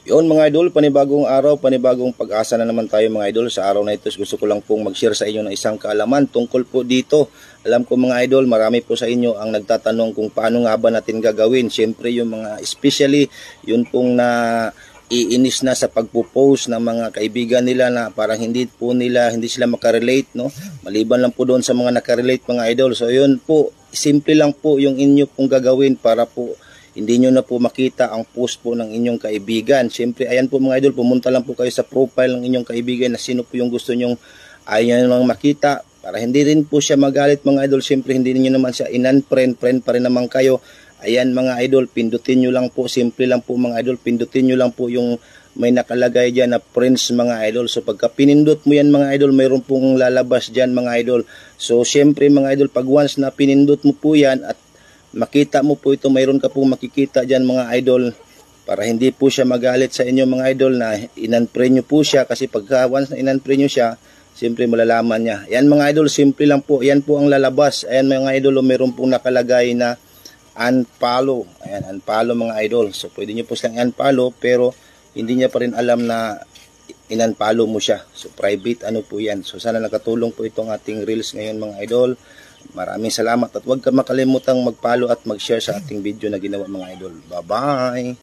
Yun mga idol, panibagong araw, panibagong pag-asa na naman tayo mga idol. Sa araw na ito, gusto ko lang pong mag-share sa inyo ng isang kaalaman tungkol po dito. Alam ko mga idol, marami po sa inyo ang nagtatanong kung paano nga ba natin gagawin. Siyempre yung mga, especially yun pong na iinis na sa pagpo-post ng mga kaibigan nila na parang hindi sila makarelate, no? Maliban lang po doon sa mga nakarelate mga idol. So yun po, simple lang po yung inyo pong gagawin para po hindi nyo na po makita ang post po ng inyong kaibigan. Siyempre, ayan po mga idol, pumunta lang po kayo sa profile ng inyong kaibigan na sino po yung gusto nyong ayaw nyo makita. Para hindi rin po siya magalit mga idol. Siyempre, hindi nyo naman siya friend pa rin naman kayo. Ayan mga idol, pindutin nyo lang po. Simple lang po mga idol, pindutin nyo lang po yung may nakalagay dyan na friends mga idol. So pagka pinindot mo yan mga idol, mayroon pong lalabas dyan mga idol. So siyempre mga idol, pag once na pinindot mo po yan at makita mo po ito, mayroon ka pong makikita dyan mga idol, para hindi po siya magalit sa inyo mga idol na inunfriend nyo po siya, kasi pagka once na inunfriend nyo siya, siyempre malalaman niya. Yan mga idol, simple lang po, yan po ang lalabas. Ayan mga idol, mayroon pong nakalagay na unfollow. Ayan, unfollow mga idol. So pwede nyo po silang unfollow, pero hindi niya pa rin alam na in-unfollow mo siya. So private ano po yan. So sana nakatulong po itong ating reels ngayon mga idol. Maraming salamat at huwag ka makalimutang mag-follow at mag-share sa ating video na ginawa mga idol. Bye-bye!